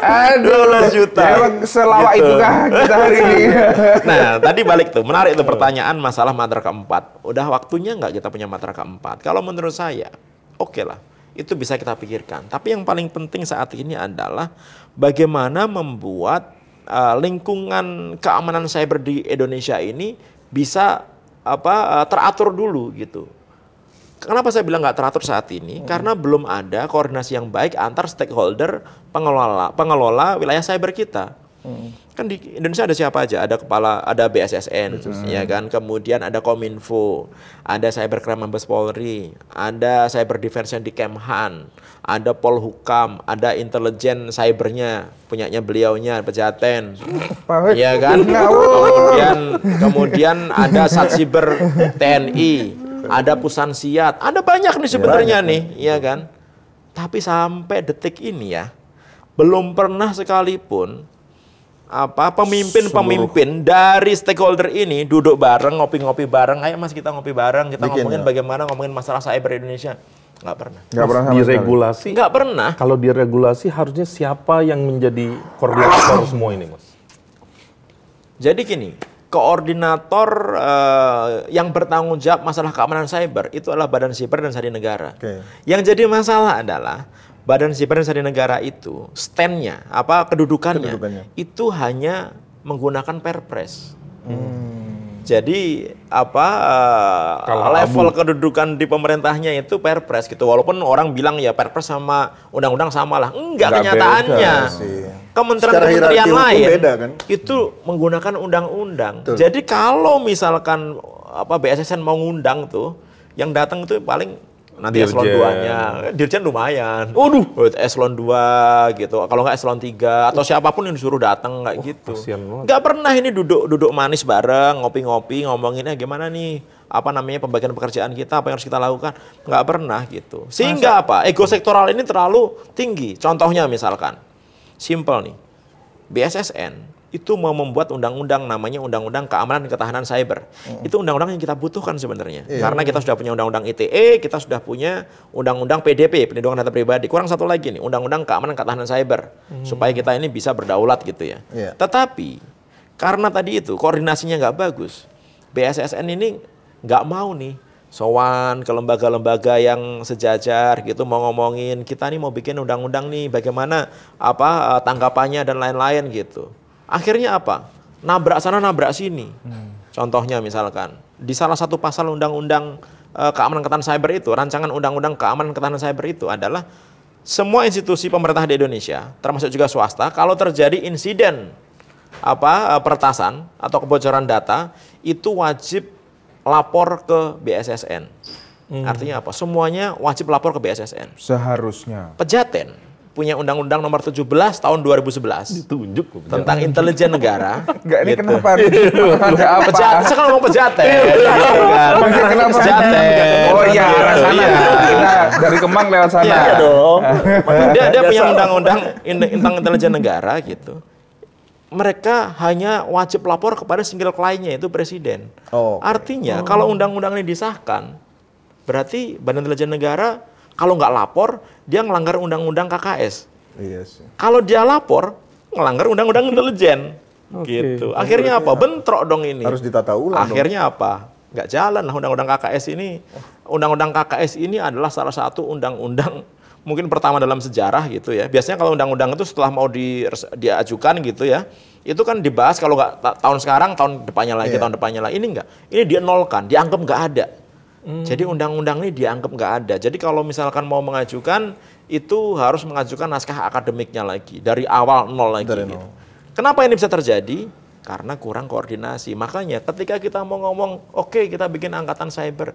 Aduh, 12 juta. Emang selawak gitu. Itukah kita hari ini? Nah, tadi balik tuh. Menarik tuh pertanyaan masalah matra keempat. Udah waktunya nggak kita punya matra keempat? Kalau menurut saya, oke lah. Itu bisa kita pikirkan. Tapi yang paling penting saat ini adalah bagaimana membuat lingkungan keamanan cyber di Indonesia ini bisa teratur dulu gitu. Kenapa saya bilang nggak teratur saat ini? Karena belum ada koordinasi yang baik antar stakeholder pengelola wilayah cyber kita. Kan di Indonesia ada siapa aja? Ada BSSN, ya kan. Kemudian ada Kominfo, ada Cybercrime Mabes Polri, ada Cyber Defense di Kemhan, ada Polhukam, ada intelijen cybernya punyanya beliaunya Pejaten, ya kan. Kemudian ada Satsiber TNI, ada Pusansiat, ada banyak nih sebenarnya nih, ya kan. Tapi sampai detik ini ya, belum pernah sekalipun pemimpin dari stakeholder ini duduk bareng, ngopi-ngopi bareng. Ayo Mas, kita ngopi bareng, kita ngomongin bagaimana ngomongin masalah cyber Indonesia. Nggak pernah. Nggak pernah diregulasi. Nggak pernah. Kalau diregulasi harusnya siapa yang menjadi koordinator semua ini, Mas? Jadi gini, koordinator yang bertanggung jawab masalah keamanan cyber itu adalah Badan Siber dan Sandi Negara. Yang jadi masalah adalah Badan Siber dan Sandi Negara itu stand-nya, kedudukannya itu hanya menggunakan Perpres. Jadi level kedudukan di pemerintahnya itu Perpres gitu. Walaupun orang bilang ya Perpres sama undang-undang samalah. Enggak kenyataannya. Kementerian-kementerian lain beda, kan? itu menggunakan undang-undang. Jadi kalau misalkan BSSN mau ngundang tuh, yang datang itu paling nanti eselon 2-nya, Dirjen lumayan. Eselon 2 gitu. Kalau nggak eselon 3 atau siapapun yang disuruh datang nggak gitu. Nggak pernah ini duduk manis bareng, ngopi-ngopi, ngomonginnya gimana nih, pembagian pekerjaan kita, apa yang harus kita lakukan. Nggak pernah gitu. Sehingga ego sektoral ini terlalu tinggi. Contohnya misalkan, simple nih, BSSN itu mau membuat undang-undang namanya Undang-Undang Keamanan dan Ketahanan Cyber. Itu undang-undang yang kita butuhkan sebenarnya. Karena kita sudah punya Undang-Undang ITE, kita sudah punya Undang-Undang PDP, Perlindungan Data Pribadi. Kurang satu lagi nih, Undang-Undang Keamanan dan Ketahanan Cyber. Supaya kita ini bisa berdaulat gitu ya. Tetapi, karena tadi itu koordinasinya nggak bagus, BSSN ini nggak mau nih sowan ke lembaga-lembaga yang sejajar gitu, mau ngomongin, kita nih mau bikin undang-undang nih, bagaimana tanggapannya dan lain-lain gitu. Akhirnya nabrak sana nabrak sini. Contohnya misalkan di salah satu pasal undang-undang keamanan ketahanan cyber itu, rancangan undang-undang keamanan ketahanan cyber itu adalah semua institusi pemerintah di Indonesia, termasuk juga swasta, kalau terjadi insiden peretasan atau kebocoran data, itu wajib lapor ke BSSN. Artinya apa? Semuanya wajib lapor ke BSSN. Seharusnya. Pejaten punya Undang-Undang Nomor 17 tahun 2011 ditunjuk tentang intelijen negara. Enggak, ini gitu. kenapa? Ada apa? Pejaten, saya kalau ngomong pejaten. Kenapa? Pejaten. Oh iya, arah sana. Kita dari Kemang lewat sana. Iya dong. Dia punya undang-undang tentang intelijen negara gitu. Mereka hanya wajib lapor kepada single client-nya, itu presiden. Artinya kalau undang-undang ini disahkan, berarti Badan Intelijen Negara kalau nggak lapor, dia ngelanggar undang-undang KKS. Iya sih. Kalau dia lapor, ngelanggar undang-undang intelijen. Gitu. Akhirnya apa? Bentrok dong ini. Harus ditata ulang. Akhirnya apa? Nggak jalan lah undang-undang KKS ini. Undang-undang KKS ini adalah salah satu undang-undang mungkin pertama dalam sejarah gitu ya. Biasanya kalau undang-undang itu setelah mau diajukan gitu ya, itu kan dibahas kalau nggak tahun sekarang, tahun depannya lagi, tahun depannya lagi. Ini nggak. Ini dienolkan, dianggap nggak ada. Jadi undang-undang ini dianggap nggak ada. Jadi kalau misalkan mau mengajukan, itu harus mengajukan naskah akademiknya lagi. Dari awal nol lagi. Gitu. Kenapa ini bisa terjadi? Karena kurang koordinasi. Makanya ketika kita mau ngomong, oke, kita bikin angkatan cyber.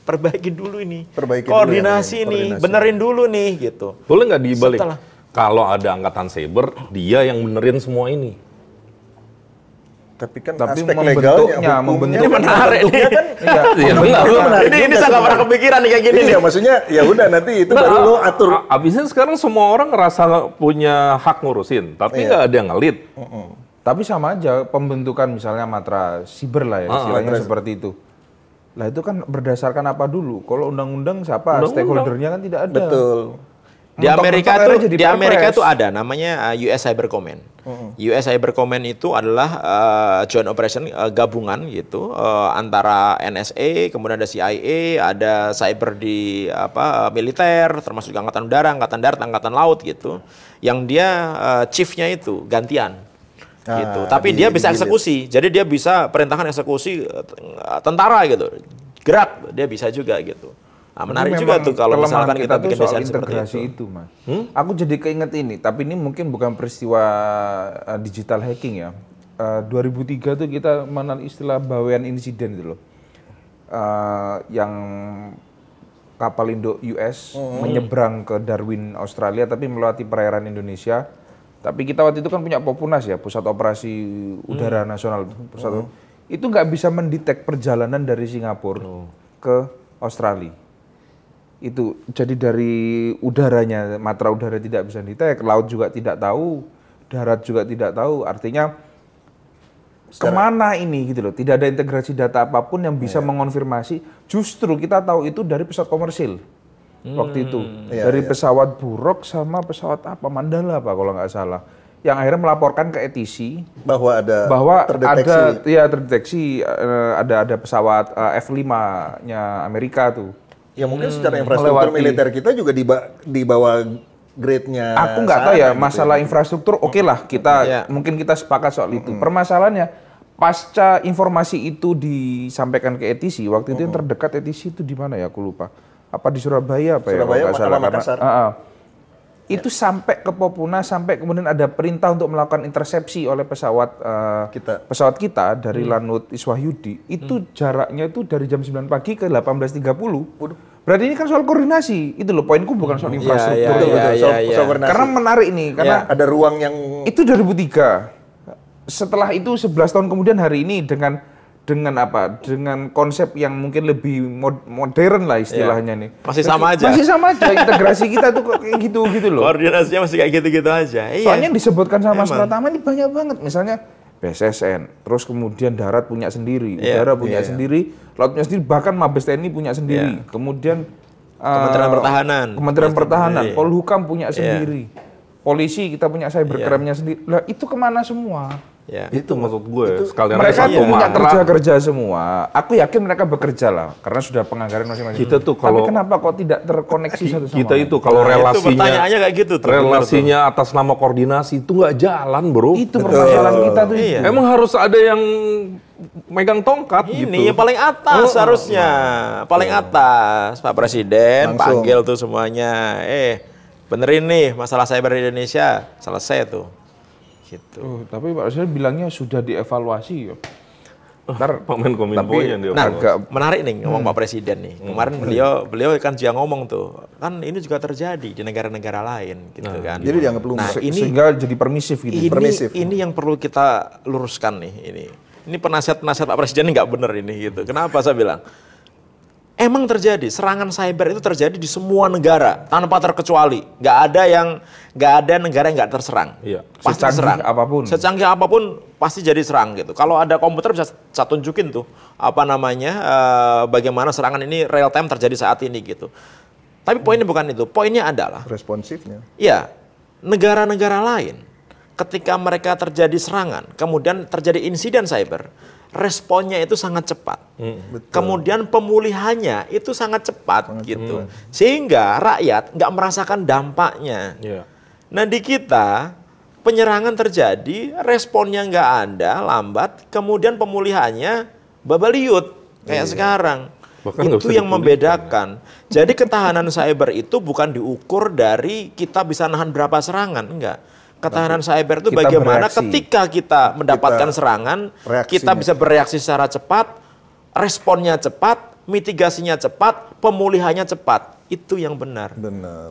Perbaiki dulu ini. Koordinasi nih, benerin dulu nih gitu. Boleh nggak dibalik? Kalau ada angkatan cyber, dia yang benerin semua ini. Tapi aspek legalnya, ini menarik nih. Ini saya nggak pernah kepikiran nih kayak gini. Iya, maksudnya ya udah nanti itu baru lo atur. Abisnya sekarang semua orang ngerasa punya hak ngurusin, tapi nggak ada yang ngelit. Tapi sama aja pembentukan misalnya matra siber lah ya, istilahnya seperti itu. Lah itu kan berdasarkan apa dulu? Kalau undang-undang siapa stakeholdernya kan tidak ada. Betul. Di Amerika itu ada namanya US Cyber Command. US Cyber Command itu adalah joint operation gabungan gitu antara NSA, kemudian ada CIA, ada cyber di militer, termasuk angkatan udara, angkatan darat, angkatan laut gitu. Yang dia chiefnya itu gantian. Gitu. Tapi dia bisa eksekusi. Jadi dia bisa perintahkan eksekusi tentara gitu. Gerak dia bisa juga gitu. Nah, menarik juga tuh kalau misalkan kita bikin desain seperti itu. Mas. Aku jadi keinget ini, tapi ini mungkin bukan peristiwa digital hacking ya. 2003 tuh kita mengenal istilah Bawean Incident itu loh. Yang kapal induk US menyeberang ke Darwin, Australia, tapi melewati perairan Indonesia. Tapi kita waktu itu kan punya Popunas ya, Pusat Operasi Udara Nasional. Itu nggak bisa mendetek perjalanan dari Singapura ke Australia. Itu jadi dari udaranya, matra udara tidak bisa didetek, laut juga tidak tahu, darat juga tidak tahu. Artinya kemana ini gitu loh? Tidak ada integrasi data apapun yang bisa mengonfirmasi. Justru kita tahu itu dari pesawat komersil waktu itu, dari pesawat Buruk sama pesawat Mandala kalau nggak salah, yang akhirnya melaporkan ke ATC bahwa terdeteksi ada pesawat F5-nya Amerika tuh. Ya mungkin secara infrastruktur militer kita juga di bawah grade-nya. Aku nggak tahu ya, masalah infrastruktur oke lah, mungkin kita sepakat soal itu. Permasalahannya, pasca informasi itu disampaikan ke ATC, waktu itu yang terdekat ATC itu di mana ya, aku lupa. Apa di Surabaya apa Surabaya, ya? Surabaya, Makassar. Itu sampai ke Popunas, sampai kemudian ada perintah untuk melakukan intersepsi oleh pesawat kita dari Lanut Iswahyudi. Itu jaraknya itu dari jam 9 pagi ke 18.30. Berarti ini kan soal koordinasi. Itu loh poinku, bukan soal infrastruktur. Karena menarik nih, karena ada ruang yang itu 2003. Setelah itu 11 tahun kemudian hari ini dengan konsep yang mungkin lebih modern lah istilahnya nih. Masih sama aja. Integrasi kita tuh kayak gitu loh. Koordinasinya masih kayak gitu-gitu aja. Soalnya disebutkan sama Mas Pratama ini banyak banget. Misalnya BSSN, terus kemudian darat punya sendiri, udara punya sendiri, laut punya sendiri, bahkan Mabes TNI punya sendiri. Kemudian Kementerian Pertahanan, Polhukam punya sendiri. Polisi kita punya cybercrime-nya sendiri. Lah itu kemana semua? Ya. Itu maksud gue. Sekalian mereka punya kerja semua. Aku yakin mereka bekerja lah, karena sudah penganggaran masing-masing. Kita tuh kalau, tapi kenapa kok tidak terkoneksi satu sama lain? Kita itu kalau relasinya, itu pertanyaannya kayak gitu tuh. Relasinya atas nama koordinasi itu nggak jalan, bro. Itu permasalahan kita tuh. Iya. Emang harus ada yang megang tongkat ini gitu. Yang paling atas harusnya. Paling atas. Pak Presiden langsung panggil tuh semuanya. Benerin nih masalah cyber di Indonesia. Selesai tuh. Gitu. Tapi Pak Presiden bilangnya sudah dievaluasi ya. Ntar Pak Menkominfo yang dievaluasi. Menarik nih ngomong Pak Presiden nih. Kemarin beliau kan juga ngomong tuh. Kan ini juga terjadi di negara-negara lain gitu kan. Jadi dianggap lumrah. Sehingga jadi permisif gitu. Ini yang perlu kita luruskan nih ini. Ini penasihat-penasihat Pak Presiden nggak bener ini gitu. Kenapa saya bilang? Emang terjadi, serangan cyber itu terjadi di semua negara tanpa terkecuali. Nggak ada negara yang nggak terserang. Iya. Pasti serang. Apapun. Secanggih apapun pasti jadi serang gitu. Kalau ada komputer bisa saya tunjukin tuh bagaimana serangan ini real time terjadi saat ini gitu. Tapi poinnya bukan itu. Poinnya adalah responsifnya. Iya, negara-negara lain ketika mereka terjadi serangan, kemudian terjadi insiden cyber, responnya itu sangat cepat. Kemudian pemulihannya itu sangat cepat gitu. Sehingga rakyat nggak merasakan dampaknya. Nah di kita penyerangan terjadi, responnya nggak ada, lambat, kemudian pemulihannya babaliut kayak sekarang. Bahkan itu yang membedakan. Jadi ketahanan cyber itu bukan diukur dari kita bisa nahan berapa serangan, enggak. Ketahanan cyber itu bagaimana ketika kita mendapatkan serangan, kita bisa bereaksi secara cepat, responnya cepat, mitigasinya cepat, pemulihannya cepat. Itu yang benar.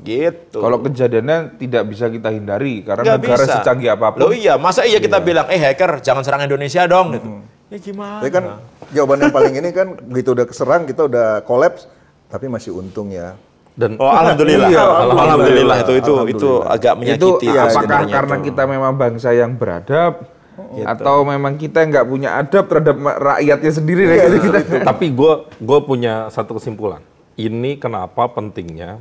Gitu. Kalau kejadiannya tidak bisa kita hindari karena negara secanggih apapun. Loh iya, masa kita bilang, hacker jangan serang Indonesia dong. Gitu. Ya gimana? Tapi kan jawaban yang paling ini kan begitu udah keserang, kita udah kolaps, tapi masih untung ya. Dan alhamdulillah, alhamdulillah itu agak menyakiti. Itu apakah karena kita memang bangsa yang beradab, atau memang kita nggak punya adab terhadap rakyatnya sendiri? Tapi gue punya satu kesimpulan. Ini kenapa pentingnya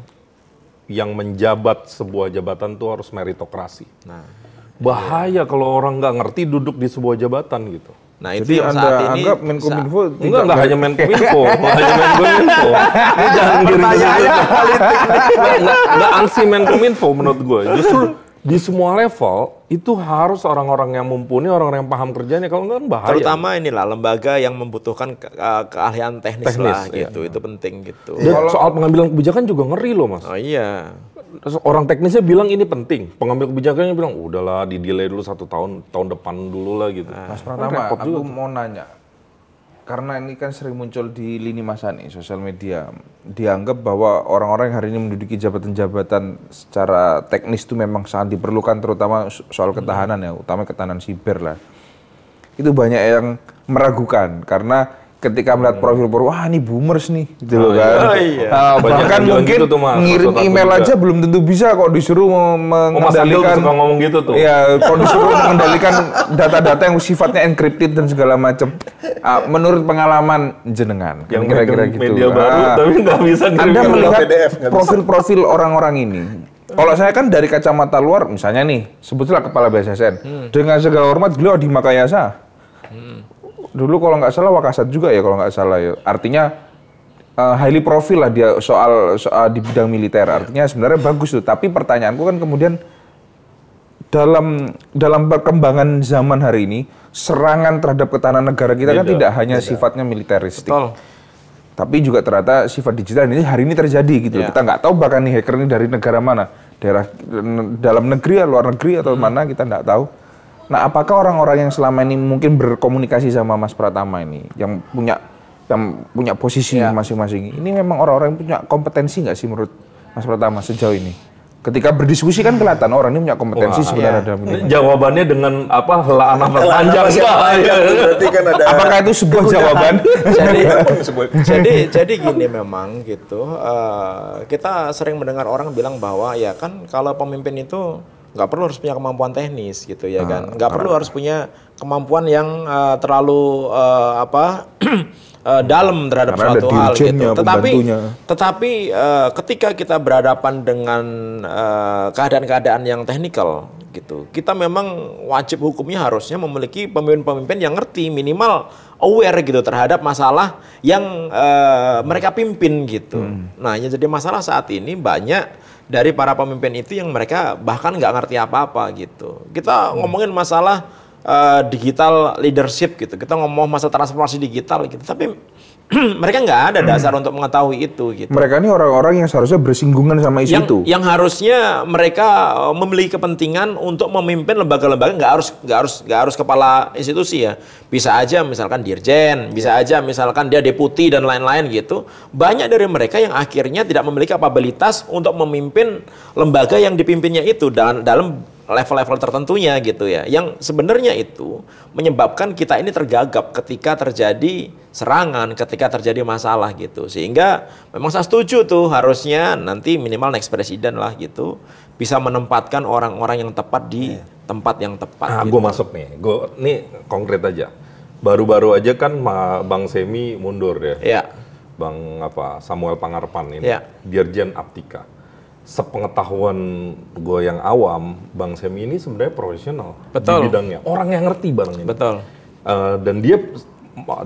yang menjabat sebuah jabatan tuh harus meritokrasi. Bahaya kalau orang nggak ngerti duduk di sebuah jabatan gitu. Nah itu yang saat ini anggap Menkominfo enggak hanya Menkominfo, jangan nggak ansi Menkominfo menurut gue. Justru di semua level itu harus orang-orang yang mumpuni, orang-orang yang paham kerjanya. Kalau enggak kan bahaya. Terutama inilah lembaga yang membutuhkan keahlian teknis lah gitu. Itu penting gitu. Dan soal pengambilan kebijakan juga ngeri loh mas. Oh iya. Orang teknisnya bilang ini penting, pengambil kebijakannya bilang udahlah di-delay dulu 1 tahun depan dulu lah gitu. Mas Pratama, aku mau nanya, karena ini kan sering muncul di lini masa nih, sosial media, dianggap bahwa orang-orang yang hari ini menduduki jabatan-jabatan secara teknis itu memang sangat diperlukan, terutama soal ketahanan ya, utama ketahanan siber lah. Itu banyak yang meragukan karena ketika melihat profil-profil, wah ini boomers nih, gitu loh kan. Bahkan mungkin gitu tuh, ngirim email aja belum tentu bisa kok disuruh mengendalikan. Suka ngomong gitu tuh. Ya, kok disuruh mengendalikan data-data yang sifatnya encrypted dan segala macam. Menurut pengalaman jenengan, yang kira-kira gitu. Media baru tapi nggak bisa Anda melihat profil-profil orang-orang ini. Kalau saya kan dari kacamata luar, misalnya nih, sebutlah Kepala BSSN, dengan segala hormat beliau di Makayasa. Dulu kalau nggak salah Wakasat juga ya kalau nggak salah ya. Artinya highly profile lah dia soal di bidang militer. Artinya sebenarnya bagus tuh. Tapi pertanyaanku kan kemudian dalam perkembangan zaman hari ini serangan terhadap ketahanan negara kita kan tidak hanya sifatnya militeristik. Betul. Tapi juga ternyata sifat digital ini hari ini terjadi gitu. Kita nggak tahu bahkan nih hacker ini dari negara mana. Daerah dalam negeri, luar negeri atau mana kita nggak tahu. Nah, apakah orang-orang yang selama ini mungkin berkomunikasi sama Mas Pratama ini, yang punya posisi masing-masing, ini memang orang-orang yang punya kompetensi nggak sih menurut Mas Pratama sejauh ini? Ketika berdiskusi kan kelihatan orang ini punya kompetensi sebenarnya dalam ini. Jawabannya dengan helaan nafas panjang. Kan ada. Apakah itu sebuah jawaban? jadi gini memang gitu. Kita sering mendengar orang bilang bahwa ya kan kalau pemimpin itu nggak perlu harus punya kemampuan teknis gitu ya kan, nggak perlu harus punya kemampuan yang terlalu dalam terhadap suatu hal gitu. Tetapi ketika kita berhadapan dengan keadaan-keadaan yang teknikal gitu. Kita memang wajib hukumnya harusnya memiliki pemimpin-pemimpin yang ngerti, minimal aware gitu terhadap masalah yang mereka pimpin gitu. Nah, yang jadi masalah saat ini banyak dari para pemimpin itu yang mereka bahkan nggak ngerti apa-apa gitu. Kita ngomongin masalah digital leadership gitu, kita ngomong masalah transformasi digital gitu, tapi mereka nggak ada dasar untuk mengetahui itu gitu. Mereka ini orang-orang yang seharusnya bersinggungan sama isu itu. Yang harusnya mereka memiliki kepentingan untuk memimpin lembaga-lembaga, nggak harus kepala institusi ya. Bisa aja misalkan dirjen, bisa aja misalkan dia deputi dan lain-lain gitu. Banyak dari mereka yang akhirnya tidak memiliki kapabilitas untuk memimpin lembaga yang dipimpinnya itu dalam level-level tertentunya gitu ya, yang sebenarnya itu menyebabkan kita ini tergagap ketika terjadi serangan, ketika terjadi masalah gitu. Sehingga memang saya setuju tuh harusnya nanti minimal next presiden lah gitu bisa menempatkan orang-orang yang tepat di tempat yang tepat. Nah, gitu. gue masuk nih, nih konkret aja. Baru-baru aja kan Bang Semi mundur ya. Iya. Bang Samuel Pangarpan ini, Ya. Dirjen Aptika. Sepengetahuan gue yang awam, Bang Semi ini sebenarnya profesional di bidangnya. Orang yang ngerti barang ini. Betul. Dan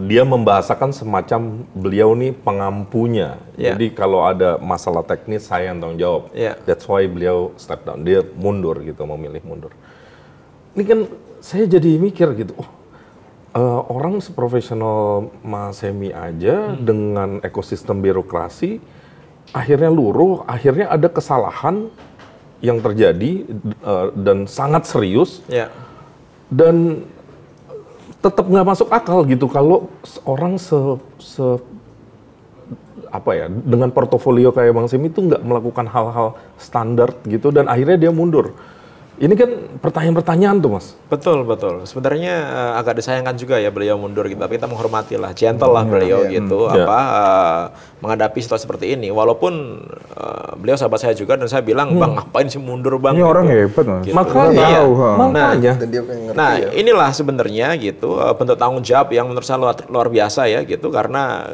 dia membahasakan semacam beliau nih pengampunya. Jadi kalau ada masalah teknis saya yang tanggung jawab. That's why beliau step down. Dia mundur gitu, memilih mundur. Ini kan saya jadi mikir gitu. Orang seprofesional Mas Semi aja dengan ekosistem birokrasi akhirnya luruh, akhirnya ada kesalahan yang terjadi dan sangat serius, dan tetap nggak masuk akal gitu kalau orang dengan portofolio kayak Bang Semi itu nggak melakukan hal-hal standar gitu dan akhirnya dia mundur. Ini kan pertanyaan-pertanyaan tuh, Mas. Betul. Sebenarnya agak disayangkan juga ya beliau mundur gitu, tapi kita menghormati lah, gentle lah beliau gitu, menghadapi situasi seperti ini. Walaupun beliau sahabat saya juga dan saya bilang, Bang, ngapain sih mundur, Bang? Ini gitu. orang hebat, Mas. Gitu. Makanya. Nah, inilah sebenarnya gitu bentuk tanggung jawab yang menurut saya luar biasa ya gitu, karena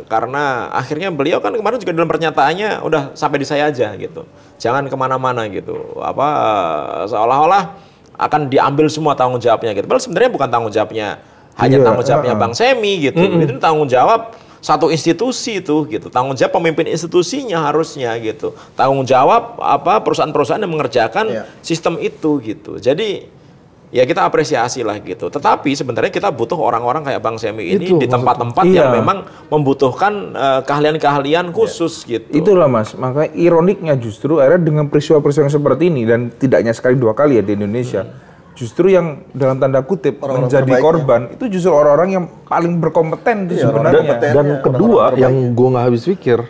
akhirnya beliau kan kemarin juga dalam pernyataannya udah sampai di saya aja gitu. Jangan kemana-mana gitu, seolah-olah akan diambil semua tanggung jawabnya gitu. Padahal sebenarnya bukan tanggung jawabnya hanya tanggung jawabnya Bang Semi gitu. Itu tanggung jawab satu institusi itu gitu. Tanggung jawab pemimpin institusinya harusnya gitu. Tanggung jawab perusahaan-perusahaan yang mengerjakan sistem itu gitu. Jadi ya kita apresiasi lah gitu. Tetapi sebenarnya kita butuh orang-orang kayak Bang Semi ini di tempat-tempat yang memang membutuhkan keahlian-keahlian khusus gitu. Itulah, Mas. Makanya ironiknya justru akhirnya dengan peristiwa-peristiwa yang seperti ini, dan tidak hanya sekali dua kali ya di Indonesia, justru yang dalam tanda kutip menjadi korban itu justru orang-orang yang paling berkompeten itu sebenarnya. Dan kedua yang gue nggak habis pikir,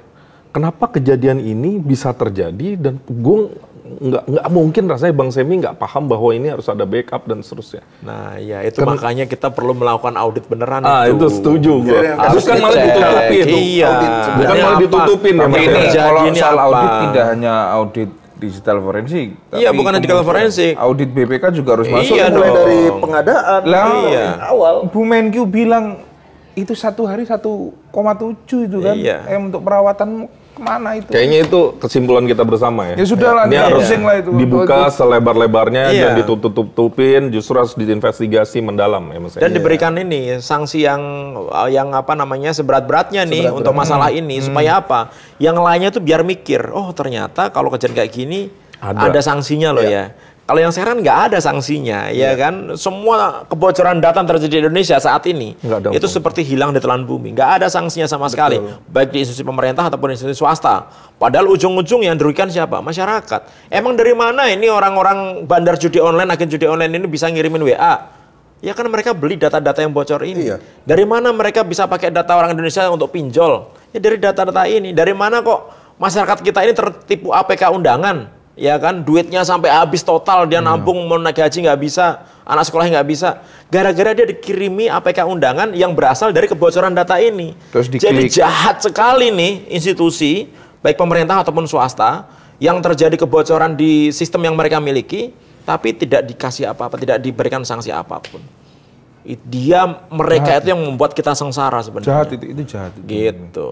kenapa kejadian ini bisa terjadi dan gue nggak mungkin rasanya Bang Semi nggak paham bahwa ini harus ada backup dan seterusnya. Nah, ya itu makanya kita perlu melakukan audit beneran itu setuju gue. Bukan malah ditutupin. Bukan malah ditutupin. Kalau soal audit tidak hanya audit digital forensik. Iya, bukan digital forensik. Audit BPK juga harus masuk. Mulai dari pengadaan awal. Bu Menkyu bilang itu satu hari 1,7 itu kan. Untuk perawatan kemana itu? Kayaknya itu kesimpulan kita bersama ya. Ya sudah lah, ini harus dibuka selebar-lebarnya dan ditutup-tutupin, justru harus diinvestigasi mendalam ya Mas. Dan diberikan ini sanksi yang seberat-beratnya nih untuk masalah ini supaya apa? Yang lainnya tuh biar mikir, oh ternyata kalau kejadian kayak gini ada sanksinya loh ya. Kalau yang sekarang nggak ada sanksinya, ya kan? Semua kebocoran data yang terjadi di Indonesia saat ini itu seperti hilang di telan bumi. Nggak ada sanksinya sama sekali, baik di institusi pemerintah ataupun institusi swasta. Padahal ujung-ujung yang dirugikan siapa? Masyarakat. Emang dari mana ini orang-orang bandar judi online, agen judi online ini bisa ngirimin WA? Ya kan mereka beli data-data yang bocor ini. Dari mana mereka bisa pakai data orang Indonesia untuk pinjol? Ya dari data-data ini. Dari mana kok masyarakat kita ini tertipu APK undangan? Ya kan, duitnya sampai habis total, dia nabung mau naik gaji nggak bisa, anak sekolahnya nggak bisa, gara-gara dia dikirimi APK undangan yang berasal dari kebocoran data ini. Jadi jahat sekali nih institusi, baik pemerintah ataupun swasta, yang terjadi kebocoran di sistem yang mereka miliki, tapi tidak dikasih apa-apa, tidak diberikan sanksi apapun. Mereka itu yang membuat kita sengsara sebenarnya. Jahat itu jahat. Gitu.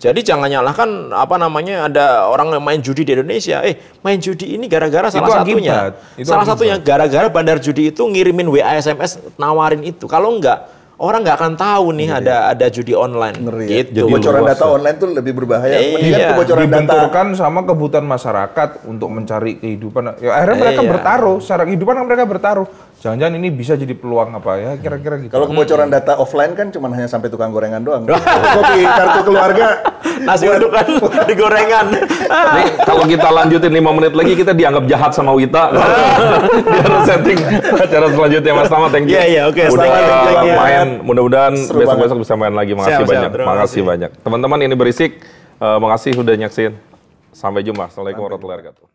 Jadi jangan nyalahkan ada orang yang main judi di Indonesia. Main judi ini gara-gara salah satunya gara-gara bandar judi itu ngirimin WA SMS nawarin itu. Kalau enggak, orang nggak akan tahu nih ada judi online. Gitu. Kebocoran data online tuh lebih berbahaya. Kebocoran dibenturkan sama kebutuhan masyarakat untuk mencari kehidupan. Ya akhirnya mereka bertaruh, secara kehidupan mereka bertaruh. Jangan-jangan ini bisa jadi peluang apa ya, kira-kira gitu. Kalau kebocoran data offline kan cuma hanya sampai tukang gorengan doang. Kopi kartu keluarga, nasi uduk kan di gorengan. Nih, kalau kita lanjutin 5 menit lagi kita dianggap jahat sama Wita. Dia harus setting acara selanjutnya Mas Tama, thank you. Iya, oke. Udah main, mudah-mudahan besok-besok bisa main lagi. Makasih banyak. Makasih banyak. Teman-teman ini Berisik, makasih sudah nyaksin. Sampai jumpa. Assalamualaikum warahmatullahi wabarakatuh.